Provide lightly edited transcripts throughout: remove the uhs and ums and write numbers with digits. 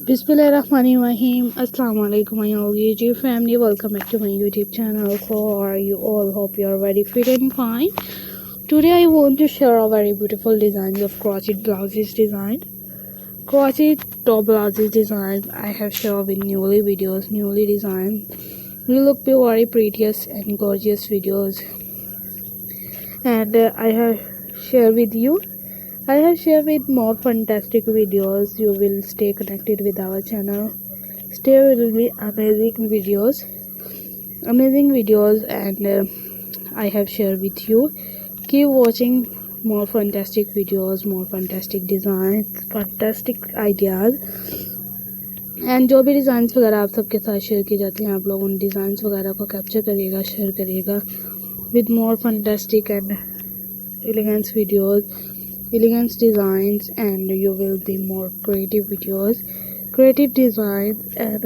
Bismillahirrahmanirrahim. Assalamu alaikum my OG family. Welcome back to my YouTube channel. How are you all? Hope you are very fit and fine. Today I want to share a very beautiful designs of crochet blouses design. Crochet top blouses design I have shared with newly designed. Will look be very prettiest and gorgeous videos. And I have shared with more fantastic videos. You will stay connected with our channel. Stay will be amazing videos, and I have shared with you. Keep watching more fantastic videos, more fantastic designs, fantastic ideas. And जो भी designs वगैरह आप सबके साथ share की जाती हैं, आप लोग उन डिज़ाइंस वगैरह को कैप्चर करिएगा, शेयर करिएगा with more fantastic and elegant designs, and you will be more creative designs, and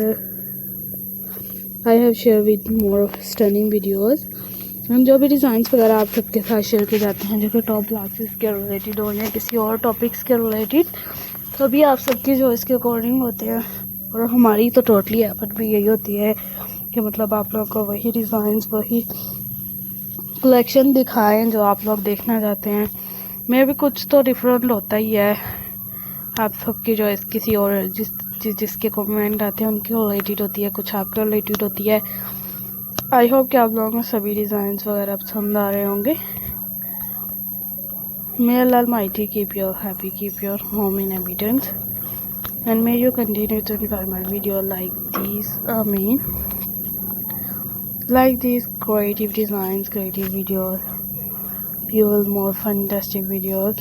I have shared with more stunning videos. हम जो भी डिज़ाइंस वगैरह आप सबके साथ शेयर किए जाते हैं, जो कि टॉप क्लासेस के रिलेटेड हो या किसी और टॉपिक्स के रिलेटेड, तो भी आप सबकी जो इसके अकॉर्डिंग होते हैं, और हमारी तो टोटली एफर्ट भी यही होती है कि मतलब आप लोग को वही डिज़ाइंस, वही कलेक्शन दिखाएं जो आप लोग देखना चाहते हैं। मैं भी कुछ तो डिफरेंट होता ही है, आप सबकी जो किसी और जिसके कमेंट आते हैं उनके रिलेटेड होती है, कुछ आपके रिलेटेड होती है। आई होप कि आप लोगों को सभी डिज़ाइंस वगैरह पसंद आ रहे होंगे। May Allah Almighty keep you happy, keep your home in abundance, and may you continue to enjoy my video like these. Like these creative designs, creative videos. You will more fantastic videos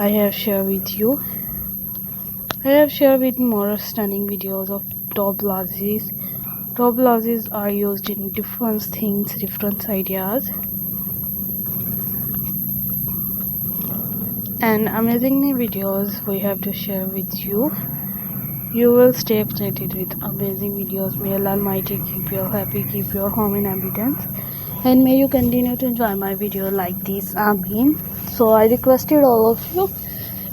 I have shared with you. I have shared with more stunning videos of top blouses. Top blouses are used in different things, different ideas, and amazing videos we have to share with you. You will stay connected with amazing videos. May Allah Almighty keep you happy, keep your home in abundance, and may you continue to enjoy my video like this. Ameen. So I requested all of you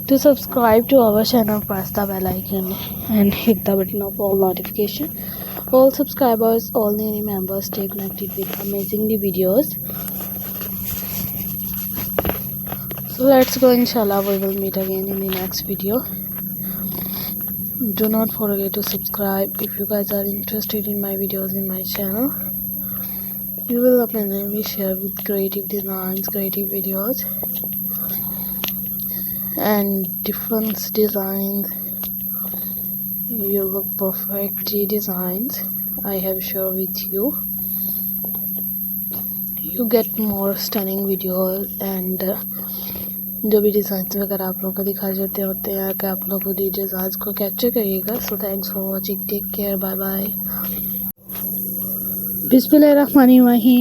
to subscribe to our channel, press the bell icon and hit the button of all notification. All subscribers, all new members, stay connected with amazing videos. So let's go, inshallah we will meet again in the next video. Do not forget to subscribe if you guys are interested in my videos in my channel. You will amazingly share with creative designs, creative videos, and different designs. You look perfect designs I have shared with you. You get more stunning videos, and जो भी designs वगैरह आप लोगों को दिखाए जाते होते हैं कि आप लोग खुद ही डिज़ाइंस को कैप्चर करिएगा. So thanks for watching, take care, bye bye. बिस्मिल्लाहिर्रहमानिर्रहीम.